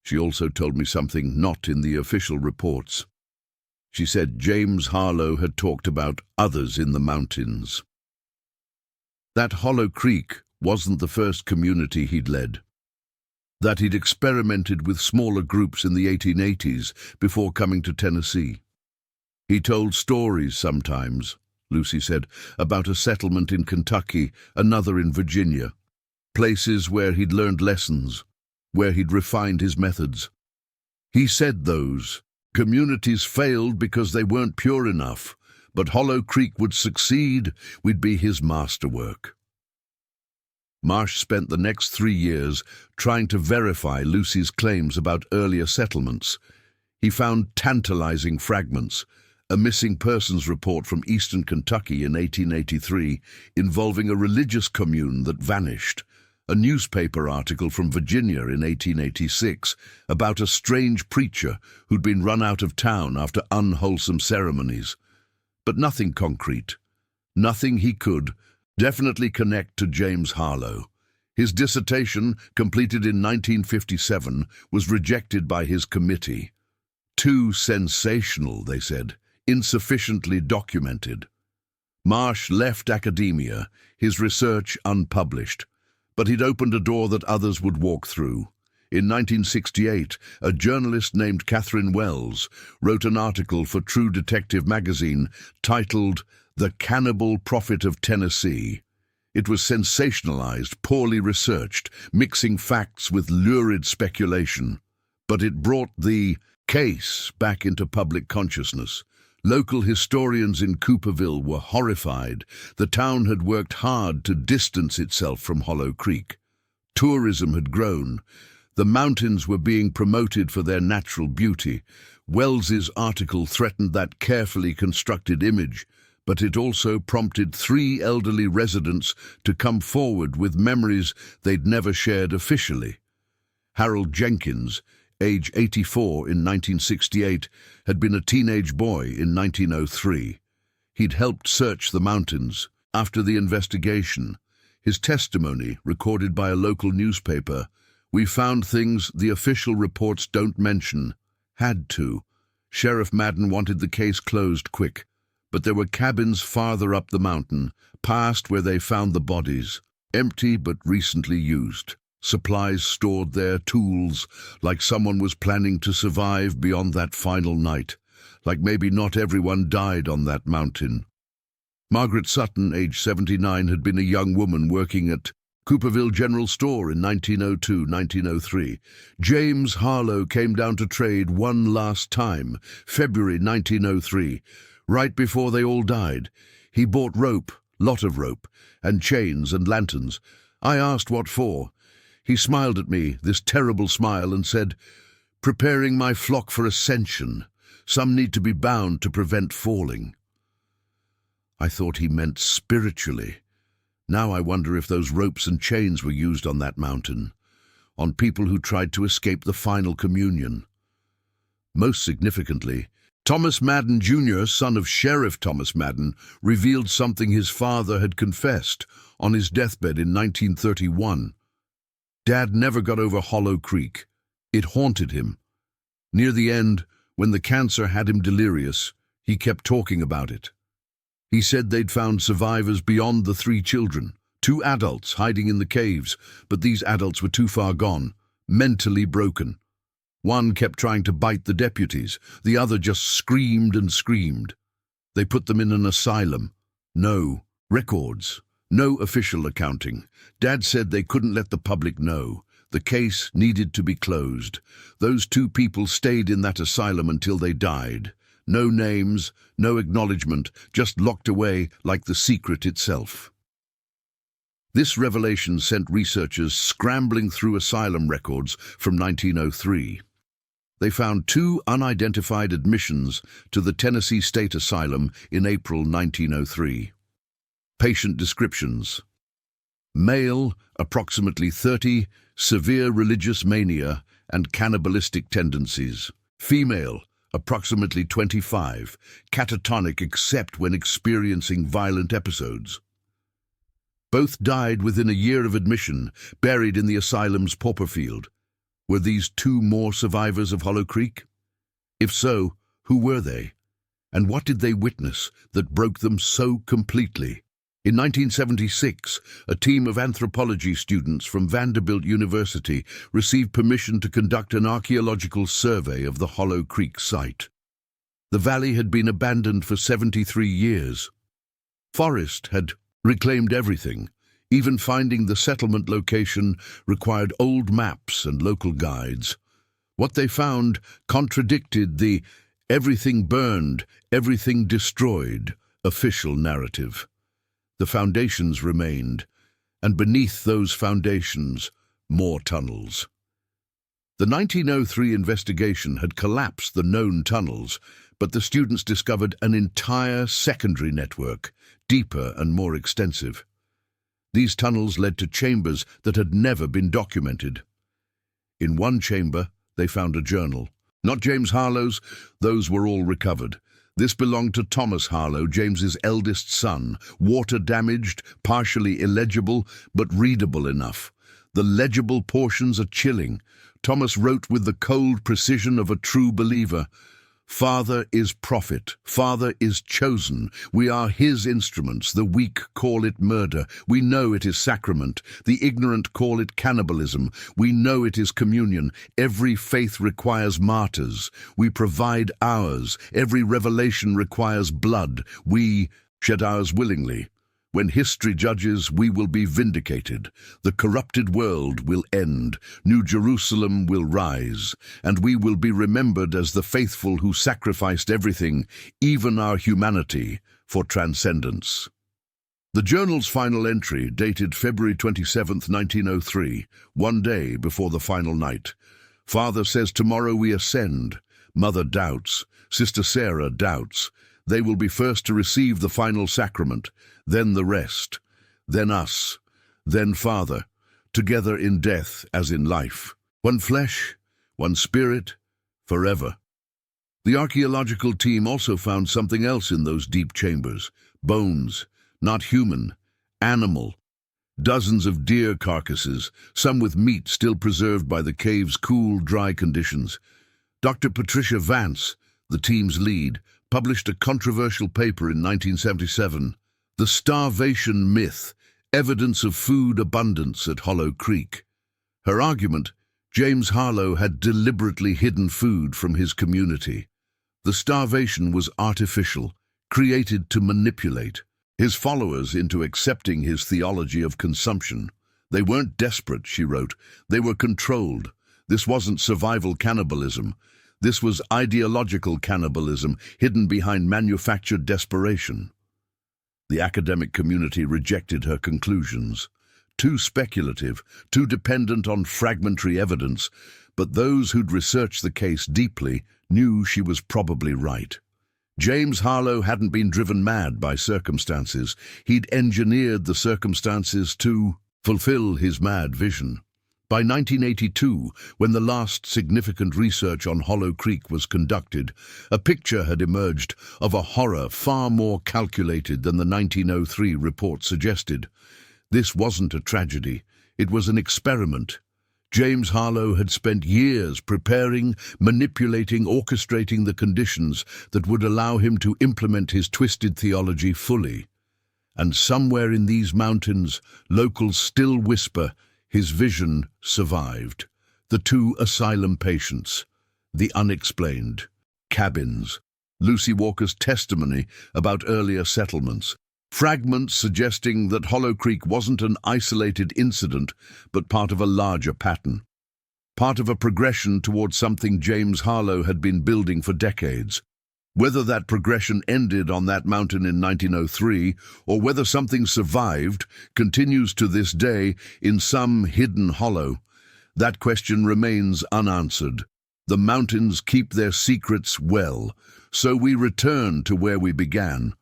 She also told me something not in the official reports. She said James Harlow had talked about others in the mountains. That Hollow Creek wasn't the first community he'd led. That he'd experimented with smaller groups in the 1880s before coming to Tennessee. He told stories sometimes, Lucy said, about a settlement in Kentucky, another in Virginia. Places where he'd learned lessons, where he'd refined his methods. He said those communities failed because they weren't pure enough, but Hollow Creek would succeed. We'd be his masterwork. Marsh spent the next 3 years trying to verify Lucy's claims about earlier settlements. He found tantalizing fragments, a missing persons report from eastern Kentucky in 1883 involving a religious commune that vanished, a newspaper article from Virginia in 1886 about a strange preacher who'd been run out of town after unwholesome ceremonies. But nothing concrete, nothing he could definitely connect to James Harlow. His dissertation, completed in 1957, was rejected by his committee. Too sensational, they said, insufficiently documented. Marsh left academia, his research unpublished, but he'd opened a door that others would walk through. In 1968, a journalist named Catherine Wells wrote an article for True Detective magazine titled The Cannibal Prophet of Tennessee. It was sensationalized, poorly researched, mixing facts with lurid speculation. But it brought the case back into public consciousness. Local historians in Cooperville were horrified. The town had worked hard to distance itself from Hollow Creek. Tourism had grown. The mountains were being promoted for their natural beauty. Wells's article threatened that carefully constructed image, but it also prompted 3 elderly residents to come forward with memories they'd never shared officially. Harold Jenkins, age 84 in 1968, had been a teenage boy in 1903. He'd helped search the mountains. After the investigation, his testimony, recorded by a local newspaper, "We found things the official reports don't mention." Had to. Sheriff Madden wanted the case closed quick. But there were cabins farther up the mountain, past where they found the bodies, empty but recently used. Supplies stored there, tools, like someone was planning to survive beyond that final night, like maybe not everyone died on that mountain. Margaret Sutton, age 79, had been a young woman working at Cooperville General Store in 1902-1903. James Harlow came down to trade one last time, February 1903, right before they all died. He bought rope, lot of rope, and chains and lanterns. I asked what for. He smiled at me, this terrible smile, and said, "Preparing my flock for ascension. Some need to be bound to prevent falling." I thought he meant spiritually. Now I wonder if those ropes and chains were used on that mountain, on people who tried to escape the final communion. Most significantly, Thomas Madden Jr., son of Sheriff Thomas Madden, revealed something his father had confessed on his deathbed in 1931. Dad never got over Hollow Creek. It haunted him. Near the end, when the cancer had him delirious, he kept talking about it. He said they'd found survivors beyond the 3 children, 2 adults hiding in the caves, but these adults were too far gone, mentally broken. One kept trying to bite the deputies, the other just screamed and screamed. They put them in an asylum. No records, no official accounting. Dad said they couldn't let the public know. The case needed to be closed. Those 2 people stayed in that asylum until they died. No names, no acknowledgement, just locked away like the secret itself. This revelation sent researchers scrambling through asylum records from 1903. They found 2 unidentified admissions to the Tennessee State Asylum in April 1903. Patient descriptions: male, approximately 30, severe religious mania and cannibalistic tendencies. Female, approximately 25, catatonic except when experiencing violent episodes. Both died within a year of admission, buried in the asylum's pauper field. Were these 2 more survivors of Hollow Creek? If so, who were they? And what did they witness that broke them so completely? In 1976, a team of anthropology students from Vanderbilt University received permission to conduct an archaeological survey of the Hollow Creek site. The valley had been abandoned for 73 years. Forest had reclaimed everything. Even finding the settlement location required old maps and local guides. What they found contradicted the "everything burned, everything destroyed" official narrative. The foundations remained, and beneath those foundations, more tunnels. The 1903 investigation had collapsed the known tunnels, but the students discovered an entire secondary network, deeper and more extensive. These tunnels led to chambers that had never been documented. In one chamber, they found a journal. Not James Harlow's, those were all recovered. This belonged to Thomas Harlow, James's eldest son, water-damaged, partially illegible, but readable enough. The legible portions are chilling. Thomas wrote with the cold precision of a true believer. "Father is prophet, Father is chosen. We are his instruments. The weak call it murder. We know it is sacrament. The ignorant call it cannibalism. We know it is communion. Every faith requires martyrs. We provide ours. Every revelation requires blood. We shed ours willingly. When history judges, we will be vindicated. The corrupted world will end. New Jerusalem will rise. And we will be remembered as the faithful who sacrificed everything, even our humanity, for transcendence." The journal's final entry, dated February 27, 1903, one day before the final night. "Father says tomorrow we ascend. Mother doubts. Sister Sarah doubts. They will be first to receive the final sacrament, then the rest, then us, then Father, together in death as in life. One flesh, one spirit, forever." The archaeological team also found something else in those deep chambers. Bones, not human, animal. Dozens of deer carcasses, some with meat still preserved by the cave's cool, dry conditions. Dr. Patricia Vance, the team's lead, published a controversial paper in 1977, "The Starvation Myth, Evidence of Food Abundance at Hollow Creek." Her argument, James Harlow had deliberately hidden food from his community. The starvation was artificial, created to manipulate his followers into accepting his theology of consumption. They weren't desperate, she wrote. They were controlled. This wasn't survival cannibalism. This was ideological cannibalism hidden behind manufactured desperation. The academic community rejected her conclusions. Too speculative, too dependent on fragmentary evidence, but those who'd researched the case deeply knew she was probably right. James Harlow hadn't been driven mad by circumstances. He'd engineered the circumstances to fulfill his mad vision. By 1982, when the last significant research on Hollow Creek was conducted, a picture had emerged of a horror far more calculated than the 1903 report suggested. This wasn't a tragedy. It was an experiment. James Harlow had spent years preparing, manipulating, orchestrating the conditions that would allow him to implement his twisted theology fully. And somewhere in these mountains, locals still whisper, his vision survived. The two asylum patients, the unexplained, cabins, Lucy Walker's testimony about earlier settlements, fragments suggesting that Hollow Creek wasn't an isolated incident, but part of a larger pattern, part of a progression towards something James Harlow had been building for decades. Whether that progression ended on that mountain in 1903, or whether something survived, continues to this day in some hidden hollow, that question remains unanswered. The mountains keep their secrets well, so we return to where we began.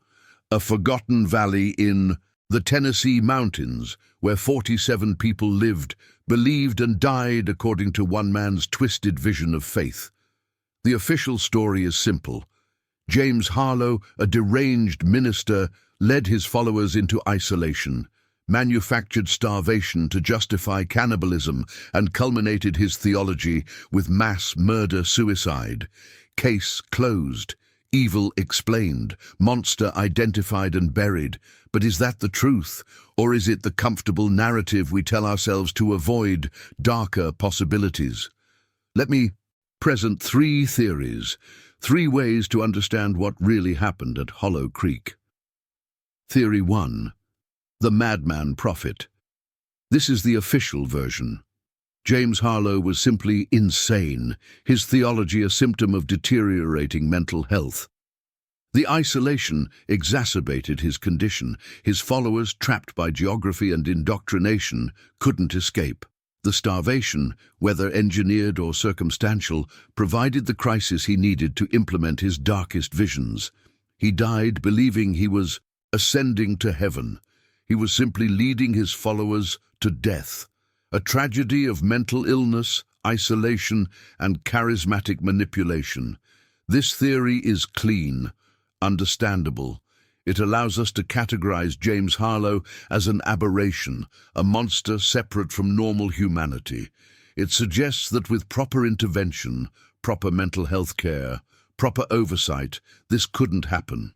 A forgotten valley in the Tennessee mountains, where 47 people lived, believed and died according to one man's twisted vision of faith. The official story is simple. James Harlow, a deranged minister, led his followers into isolation, manufactured starvation to justify cannibalism, and culminated his theology with mass murder-suicide. Case closed. Evil explained, monster identified and buried. But is that the truth, or is it the comfortable narrative we tell ourselves to avoid darker possibilities? Let me present three theories, three ways to understand what really happened at Hollow Creek. Theory 1. The madman prophet. This is the official version. James Harlow was simply insane, his theology a symptom of deteriorating mental health. The isolation exacerbated his condition. His followers, trapped by geography and indoctrination, couldn't escape. The starvation, whether engineered or circumstantial, provided the crisis he needed to implement his darkest visions. He died believing he was ascending to heaven. He was simply leading his followers to death. A tragedy of mental illness, isolation, and charismatic manipulation. This theory is clean, understandable. It allows us to categorize James Harlow as an aberration, a monster separate from normal humanity. It suggests that with proper intervention, proper mental health care, proper oversight, this couldn't happen.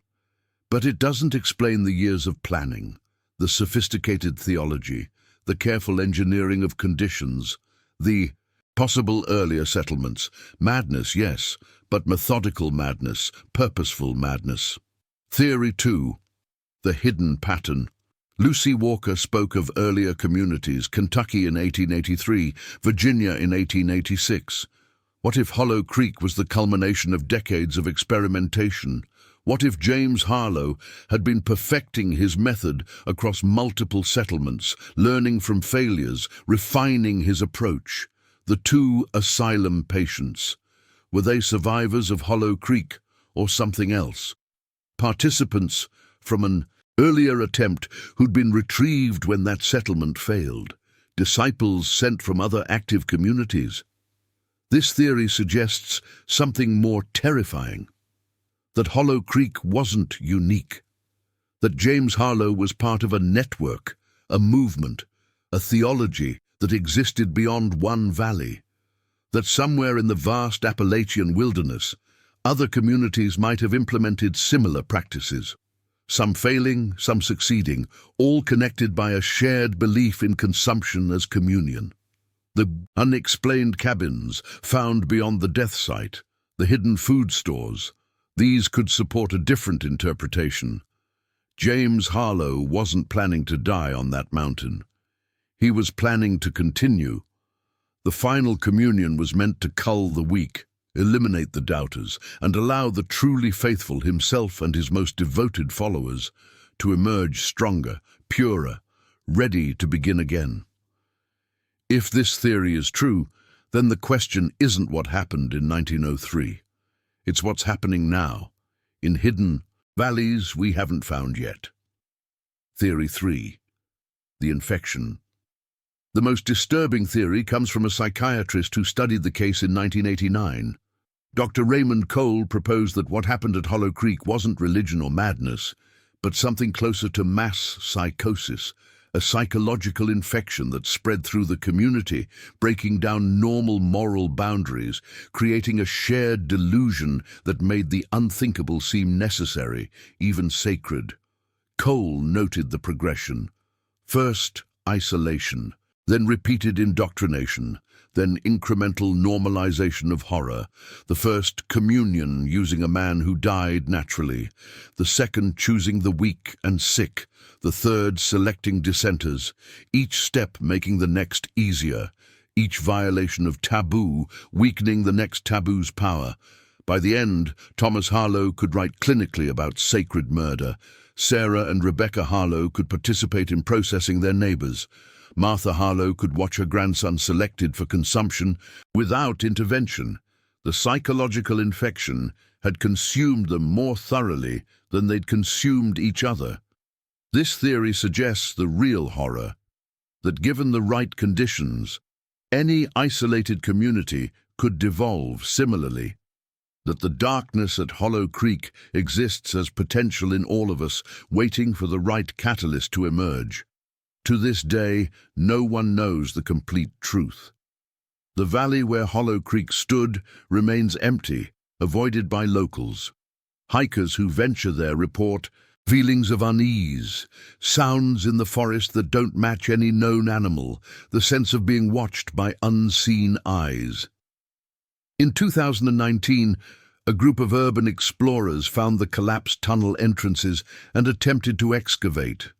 But it doesn't explain the years of planning, the sophisticated theology, the careful engineering of conditions, the possible earlier settlements. Madness, yes, but methodical madness, purposeful madness. Theory 2. The hidden pattern. Lucy Walker spoke of earlier communities, Kentucky in 1883, Virginia in 1886. What if Hollow Creek was the culmination of decades of experimentation? What if James Harlow had been perfecting his method across multiple settlements, learning from failures, refining his approach? The two asylum patients. Were they survivors of Hollow Creek or something else? Participants from an earlier attempt who'd been retrieved when that settlement failed. Disciples sent from other active communities. This theory suggests something more terrifying. That Hollow Creek wasn't unique. That James Harlow was part of a network, a movement, a theology that existed beyond one valley. That somewhere in the vast Appalachian wilderness, other communities might have implemented similar practices. Some failing, some succeeding, all connected by a shared belief in consumption as communion. The unexplained cabins found beyond the death site, the hidden food stores, these could support a different interpretation. James Harlow wasn't planning to die on that mountain. He was planning to continue. The final communion was meant to cull the weak, eliminate the doubters, and allow the truly faithful, himself and his most devoted followers, to emerge stronger, purer, ready to begin again. If this theory is true, then the question isn't what happened in 1903. It's what's happening now, in hidden valleys we haven't found yet. Theory 3. The infection. The most disturbing theory comes from a psychiatrist who studied the case in 1989. Dr. Raymond Cole proposed that what happened at Hollow Creek wasn't religion or madness, but something closer to mass psychosis, a psychological infection that spread through the community, breaking down normal moral boundaries, creating a shared delusion that made the unthinkable seem necessary, even sacred. Cole noted the progression. First, isolation, then repeated indoctrination, then incremental normalization of horror, the first communion using a man who died naturally, the second choosing the weak and sick, the third selecting dissenters, each step making the next easier, each violation of taboo weakening the next taboo's power. By the end, Thomas Harlow could write clinically about sacred murder. Sarah and Rebecca Harlow could participate in processing their neighbors. Martha Harlow could watch her grandson selected for consumption without intervention. The psychological infection had consumed them more thoroughly than they'd consumed each other. This theory suggests the real horror, that given the right conditions, any isolated community could devolve similarly, that the darkness at Hollow Creek exists as potential in all of us, waiting for the right catalyst to emerge. To this day, no one knows the complete truth. The valley where Hollow Creek stood remains empty, avoided by locals. Hikers who venture there report feelings of unease, sounds in the forest that don't match any known animal, the sense of being watched by unseen eyes. In 2019, a group of urban explorers found the collapsed tunnel entrances and attempted to excavate.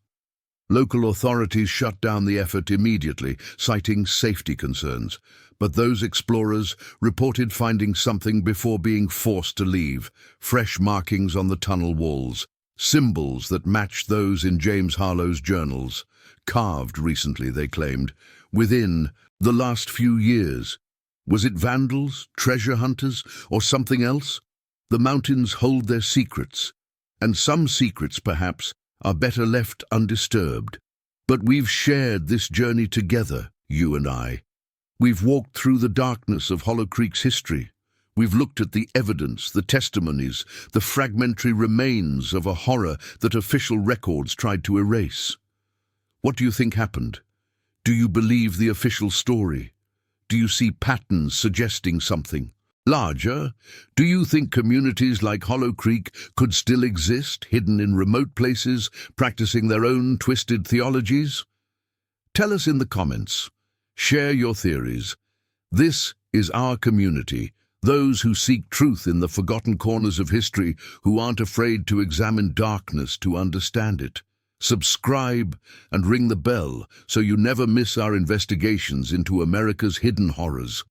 Local authorities shut down the effort immediately, citing safety concerns. But those explorers reported finding something before being forced to leave: fresh markings on the tunnel walls, symbols that matched those in James Harlow's journals, carved recently, they claimed, within the last few years. Was it vandals, treasure hunters, or something else? The mountains hold their secrets, and some secrets, perhaps, are better left undisturbed. But we've shared this journey together, you and I. We've walked through the darkness of Hollow Creek's history. We've looked at the evidence, the testimonies, the fragmentary remains of a horror that official records tried to erase. What do you think happened? Do you believe the official story? Do you see patterns suggesting something larger? Do you think communities like Hollow Creek could still exist, hidden in remote places, practicing their own twisted theologies? Tell us in the comments. Share your theories. This is our community, those who seek truth in the forgotten corners of history, who aren't afraid to examine darkness to understand it. Subscribe and ring the bell so you never miss our investigations into America's hidden horrors.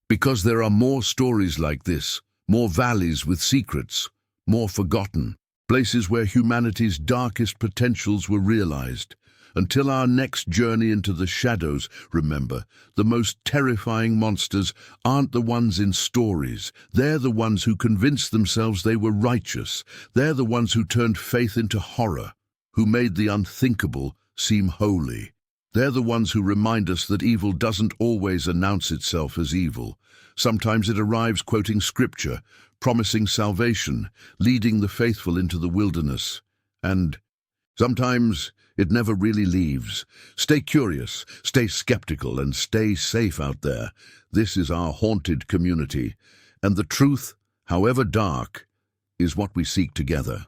Because there are more stories like this, more valleys with secrets, more forgotten, places where humanity's darkest potentials were realized. Until our next journey into the shadows, remember, the most terrifying monsters aren't the ones in stories. They're the ones who convinced themselves they were righteous. They're the ones who turned faith into horror, who made the unthinkable seem holy. They're the ones who remind us that evil doesn't always announce itself as evil. Sometimes it arrives quoting scripture, promising salvation, leading the faithful into the wilderness. And sometimes it never really leaves. Stay curious, stay skeptical, and stay safe out there. This is our haunted community, and the truth, however dark, is what we seek together.